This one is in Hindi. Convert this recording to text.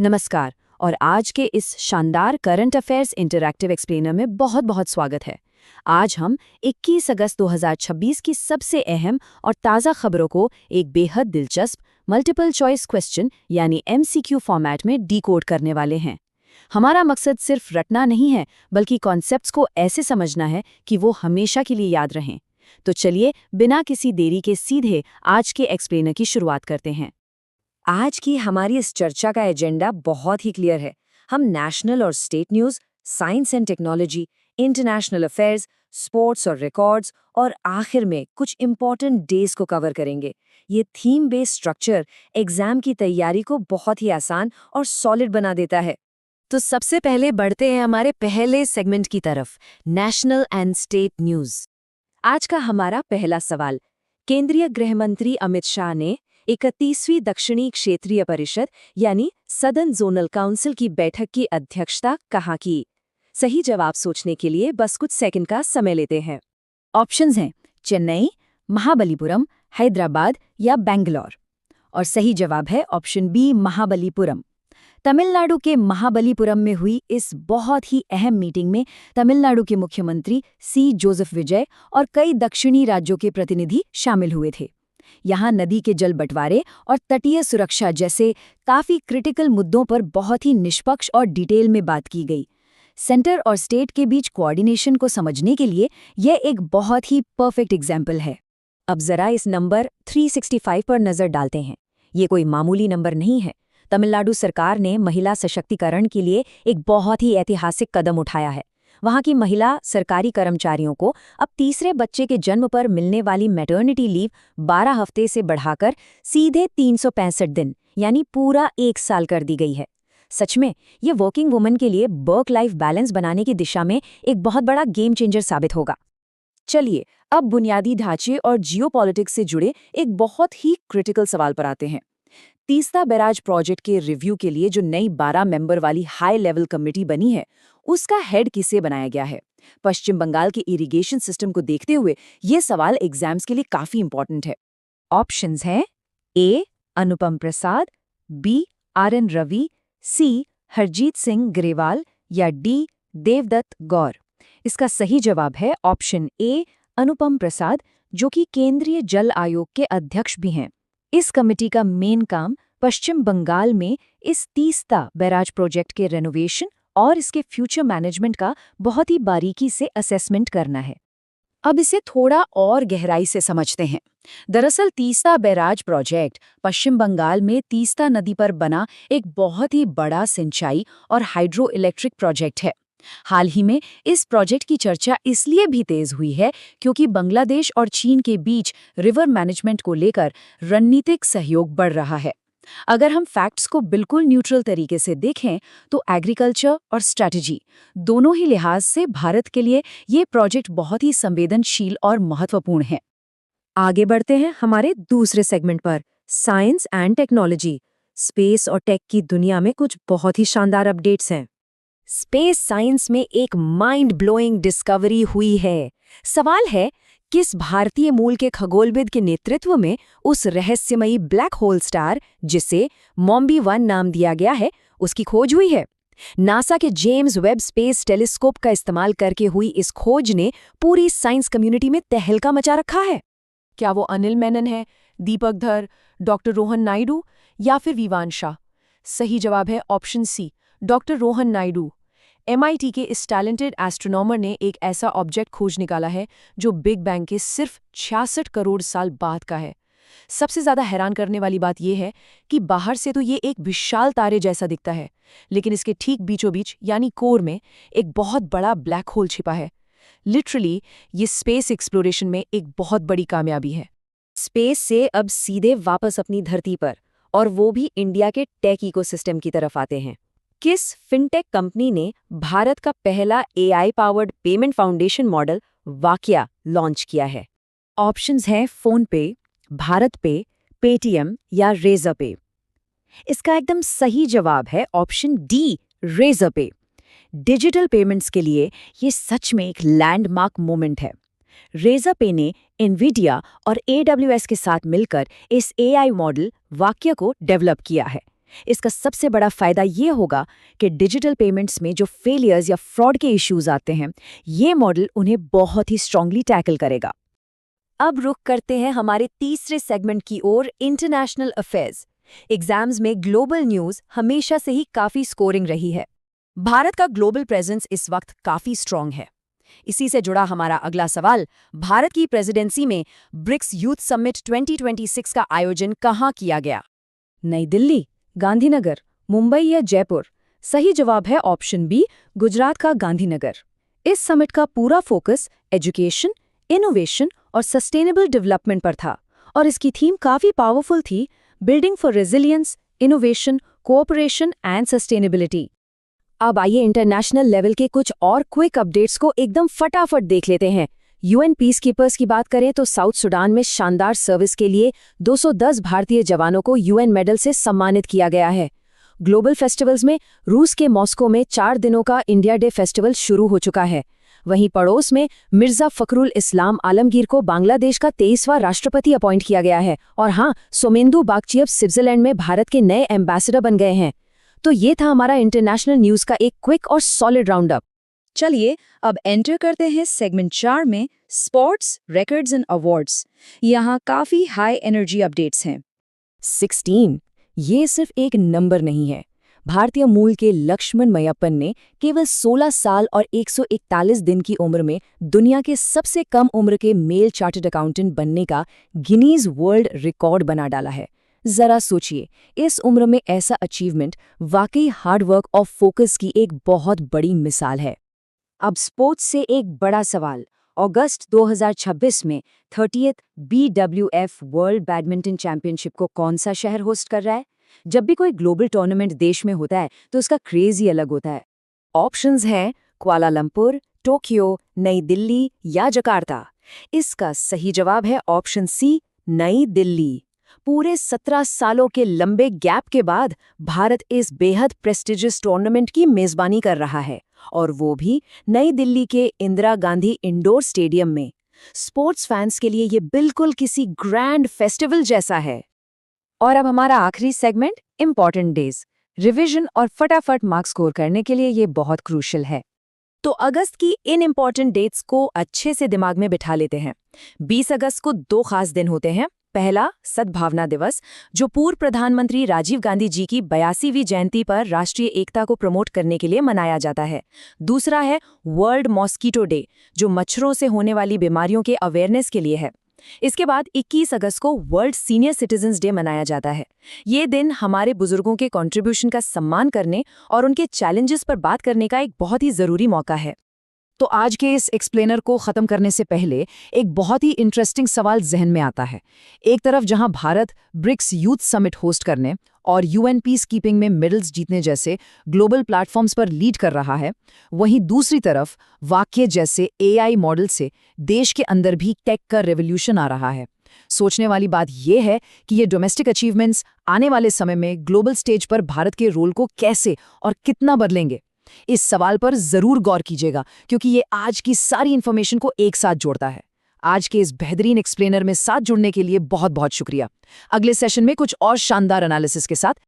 नमस्कार। और आज के इस शानदार करंट अफेयर्स इंटरैक्टिव एक्सप्लेनर में बहुत बहुत स्वागत है। आज हम 21 अगस्त 2026 की सबसे अहम और ताज़ा खबरों को एक बेहद दिलचस्प मल्टीपल चॉइस क्वेश्चन यानी एमसीक्यू फॉर्मेट में डिकोड करने वाले हैं। हमारा मकसद सिर्फ रटना नहीं है, बल्कि कॉन्सेप्ट्स को ऐसे समझना है कि वो हमेशा के लिए याद रहें। तो चलिए बिना किसी देरी के सीधे आज के एक्सप्लेनर की शुरुआत करते हैं। आज की हमारी इस चर्चा का एजेंडा बहुत ही क्लियर है। हम नेशनल और state news, science and technology, international affairs, sports और रिकॉर्ड्स और आखिर में कुछ इम्पॉर्टेंट डेज को कवर करेंगे। ये थीम बेस्ड स्ट्रक्चर एग्जाम की तैयारी को बहुत ही आसान और सॉलिड बना देता है। तो सबसे पहले बढ़ते हैं हमारे पहले सेगमेंट की तरफ, नेशनल एंड स्टेट न्यूज़। आज का हमारा पहला सवाल, केंद्रीय गृह मंत्री अमित शाह ने 31वीं दक्षिणी क्षेत्रीय परिषद यानी सदर्न जोनल काउंसिल की बैठक की अध्यक्षता कहाँ की? सही जवाब सोचने के लिए बस कुछ सेकंड का समय लेते हैं। ऑप्शंस हैं चेन्नई, महाबलीपुरम, हैदराबाद या बेंगलोर। और सही जवाब है ऑप्शन बी, महाबलीपुरम। तमिलनाडु के महाबलीपुरम में हुई इस बहुत ही अहम मीटिंग में तमिलनाडु के मुख्यमंत्री सी जोसेफ विजय और कई दक्षिणी राज्यों के प्रतिनिधि शामिल हुए थे। यहाँ नदी के जल बंटवारे और तटीय सुरक्षा जैसे काफी क्रिटिकल मुद्दों पर बहुत ही निष्पक्ष और डिटेल में बात की गई। सेंटर और स्टेट के बीच कोऑर्डिनेशन को समझने के लिए यह एक बहुत ही परफेक्ट एग्जाम्पल है। अब जरा इस नंबर 365 पर नजर डालते हैं। ये कोई मामूली नंबर नहीं है। तमिलनाडु सरकार ने महिला सशक्तिकरण के लिए एक बहुत ही ऐतिहासिक कदम उठाया है। वहां की महिला सरकारी कर्मचारियों को अब तीसरे बच्चे के जन्म पर मिलने वाली मैटर्निटी लीव 12 हफ्ते से बढ़ाकर सीधे 365 दिन यानी पूरा 1 साल कर दी गई है। सच में ये वर्किंग वुमन के लिए वर्क लाइफ बैलेंस बनाने की दिशा में एक बहुत बड़ा गेम चेंजर साबित होगा। चलिए अब बुनियादी ढांचे और जियोपॉलिटिक्स से जुड़े एक बहुत ही क्रिटिकल सवाल पर आते हैं। तीस्ता बैराज प्रोजेक्ट के रिव्यू के लिए जो नई 12 मेंबर वाली हाई लेवल कमेटी बनी है, उसका हेड किसे बनाया गया है? पश्चिम बंगाल के इरिगेशन सिस्टम को देखते हुए ये सवाल एग्जाम्स के लिए काफी इंपॉर्टेंट है। ऑप्शंस हैं ए अनुपम प्रसाद, बी आर.एन. रवि, सी हरजीत सिंह ग्रेवाल या डी देवदत्त गौर। इसका सही जवाब है ऑप्शन ए अनुपम प्रसाद, जो कि केंद्रीय जल आयोग के अध्यक्ष भी हैं। इस कमेटी का मेन काम पश्चिम बंगाल में इस तीस्ता बैराज प्रोजेक्ट के रेनोवेशन और इसके फ्यूचर मैनेजमेंट का बहुत ही बारीकी से असेसमेंट करना है। अब इसे थोड़ा और गहराई से समझते हैं। दरअसल तीस्ता बैराज प्रोजेक्ट पश्चिम बंगाल में तीस्ता नदी पर बना एक बहुत ही बड़ा सिंचाई और हाइड्रो इलेक्ट्रिक प्रोजेक्ट है। हाल ही में इस प्रोजेक्ट की चर्चा इसलिए भी तेज हुई है क्योंकि बांग्लादेश और चीन के बीच रिवर मैनेजमेंट को लेकर रणनीतिक सहयोग बढ़ रहा है। अगर हम फैक्ट्स को बिल्कुल न्यूट्रल तरीके से देखें तो एग्रीकल्चर और स्ट्रैटेजी दोनों ही लिहाज से भारत के लिए ये प्रोजेक्ट बहुत ही संवेदनशील और महत्वपूर्ण है। आगे बढ़ते हैं हमारे दूसरे सेगमेंट पर, साइंस एंड टेक्नोलॉजी। स्पेस और टेक की दुनिया में कुछ बहुत ही शानदार अपडेट्स हैं। स्पेस साइंस में एक माइंड ब्लोइंग डिस्कवरी हुई है। सवाल है, किस भारतीय मूल के खगोलविद के नेतृत्व में उस रहस्यमयी ब्लैक होल स्टार, जिसे मॉम्बी 1 नाम दिया गया है, उसकी खोज हुई है? नासा के जेम्स वेब स्पेस टेलीस्कोप का इस्तेमाल करके हुई इस खोज ने पूरी साइंस कम्युनिटी में तहलका मचा रखा है। क्या वो अनिल मेनन है, दीपक धर, डॉक्टर रोहन नायडू या फिर विवान शाह? सही जवाब है option C, doctor Rohan Naidu. MIT के इस टैलेंटेड एस्ट्रोनॉमर ने एक ऐसा ऑब्जेक्ट खोज निकाला है जो बिग बैंग के सिर्फ 66 करोड़ साल बाद का है। सबसे ज्यादा हैरान करने वाली बात यह है कि बाहर से तो ये एक विशाल तारे जैसा दिखता है, लेकिन इसके ठीक बीचों बीच यानी कोर में एक बहुत बड़ा ब्लैक होल छिपा है। लिटरली ये स्पेस एक्सप्लोरेशन में एक बहुत बड़ी कामयाबी है। स्पेस से अब सीधे वापस अपनी धरती पर, और वो भी इंडिया के टेक इकोसिस्टम की तरफ आते हैं। किस फिनटेक कंपनी ने भारत का पहला AI powered payment foundation model वाकिया लॉन्च किया है? ऑप्शंस हैं फोन पे, भारत पे, पेटीएम या रेजर पे। इसका एकदम सही जवाब है ऑप्शन डी, रेजर पे। डिजिटल पेमेंट्स के लिए ये सच में एक लैंडमार्क मोमेंट है। रेजर पे ने एनवीडिया और AWS के साथ मिलकर इस AI मॉडल वाकिया को डेवलप किया है। इसका सबसे बड़ा फायदा ये होगा कि डिजिटल पेमेंट्स में जो फेलियर्स या फ्रॉड के इश्यूज आते हैं, ये मॉडल उन्हें बहुत ही स्ट्रांगली टैकल करेगा। अब रुख करते हैं हमारे तीसरे सेगमेंट की ओर, इंटरनेशनल अफेयर्स। एग्जाम्स में ग्लोबल न्यूज़ हमेशा से ही काफ़ी स्कोरिंग रही है। भारत का ग्लोबल प्रेजेंस इस वक्त काफ़ी स्ट्रांग है। इसी से जुड़ा हमारा अगला सवाल, भारत की प्रेसिडेंसी में ब्रिक्स यूथ समिट 2026 का आयोजन कहाँ किया गया? नई दिल्ली, गांधीनगर, मुंबई या जयपुर? सही जवाब है ऑप्शन बी, गुजरात का गांधीनगर। इस समिट का पूरा फोकस एजुकेशन, इनोवेशन और सस्टेनेबल डेवलपमेंट पर था, और इसकी थीम काफ़ी पावरफुल थी, building for resilience, innovation, cooperation and sustainability. अब आइए इंटरनेशनल लेवल के कुछ और क्विक अपडेट्स को एकदम फटाफट देख लेते हैं। यूएन पीस कीपर्स की बात करें तो साउथ सुडान में शानदार सर्विस के लिए 210 भारतीय जवानों को यूएन मेडल से सम्मानित किया गया है। ग्लोबल फेस्टिवल्स में रूस के मॉस्को में 4 दिनों का इंडिया डे फेस्टिवल शुरू हो चुका है। वहीं पड़ोस में मिर्जा फखरुल इस्लाम आलमगीर को बांग्लादेश का 23वां राष्ट्रपति अपॉइंट किया गया है। और हाँ, सोमेंदु बागची अब स्विट्जरलैंड में भारत के नए एम्बेसडर बन गए हैं। तो ये था हमारा इंटरनेशनल न्यूज़ का एक क्विक और सॉलिड राउंड अप। चलिए अब एंटर करते हैं सेगमेंट 4 में, स्पोर्ट्स, रिकॉर्ड्स एंड अवार्ड्स। यहाँ काफ़ी हाई एनर्जी अपडेट्स हैं। 16 ये सिर्फ एक नंबर नहीं है। भारतीय मूल के लक्ष्मण मय्यप्पन ने केवल 16 साल और 141 दिन की उम्र में दुनिया के सबसे कम उम्र के मेल चार्टर्ड अकाउंटेंट बनने का गिनीज वर्ल्ड रिकॉर्ड बना डाला है। जरा सोचिए, इस उम्र में ऐसा अचीवमेंट वाकई हार्डवर्क और फोकस की एक बहुत बड़ी मिसाल है। अब स्पोर्ट्स से एक बड़ा सवाल, अगस्त 2026 में 30th BWF world badminton championship को कौन सा शहर होस्ट कर रहा है? जब भी कोई ग्लोबल टूर्नामेंट देश में होता है तो उसका क्रेज ही अलग होता है। ऑप्शंस हैं कुआलालंपुर, टोक्यो, नई दिल्ली या जकार्ता। इसका सही जवाब है ऑप्शन सी, नई दिल्ली। पूरे 17 सालों के लंबे गैप के बाद भारत इस बेहद प्रेस्टिजियस टूर्नामेंट की मेजबानी कर रहा है, और वो भी नई दिल्ली के इंदिरा गांधी इंडोर स्टेडियम में। स्पोर्ट्स फैंस के लिए ये बिल्कुल किसी ग्रैंड फेस्टिवल जैसा है। और अब हमारा आखिरी सेगमेंट, इंपॉर्टेंट डेज। रिवीजन और फटाफट मार्क्स स्कोर करने के लिए ये बहुत क्रूशियल है। तो अगस्त की इन इंपॉर्टेंट डेट्स को अच्छे से दिमाग में बिठा लेते हैं। 20 अगस्त को 2 खास दिन होते हैं। पहला, सद्भावना दिवस, जो पूर्व प्रधानमंत्री राजीव गांधी जी की 82वीं जयंती पर राष्ट्रीय एकता को प्रमोट करने के लिए मनाया जाता है। दूसरा है वर्ल्ड मॉस्कीटो डे, जो मच्छरों से होने वाली बीमारियों के अवेयरनेस के लिए है। इसके बाद 21 अगस्त को वर्ल्ड सीनियर सिटीजन्स डे मनाया जाता है। ये दिन हमारे बुजुर्गों के कंट्रीब्यूशन का सम्मान करने और उनके चैलेंजेस पर बात करने का एक बहुत ही ज़रूरी मौका है। तो आज के इस एक्सप्लेनर को ख़त्म करने से पहले एक बहुत ही इंटरेस्टिंग सवाल जहन में आता है। एक तरफ जहां Bharat BRICS youth summit host करने और यूएन पीस कीपिंग में मेडल्स जीतने जैसे ग्लोबल प्लेटफॉर्म्स पर लीड कर रहा है, वहीं दूसरी तरफ वाक्य जैसे एआई मॉडल से देश के अंदर भी टेक का रेवोल्यूशन आ रहा है। सोचने वाली बात यह है कि ये डोमेस्टिक अचीवमेंट्स आने वाले समय में ग्लोबल स्टेज पर भारत के रोल को कैसे और कितना बदलेंगे। इस सवाल पर जरूर गौर कीजिएगा, क्योंकि ये आज की सारी इन्फॉर्मेशन को एक साथ जोड़ता है। आज के इस बेहतरीन एक्सप्लेनर में साथ जुड़ने के लिए बहुत बहुत शुक्रिया। अगले सेशन में कुछ और शानदार एनालिसिस के साथ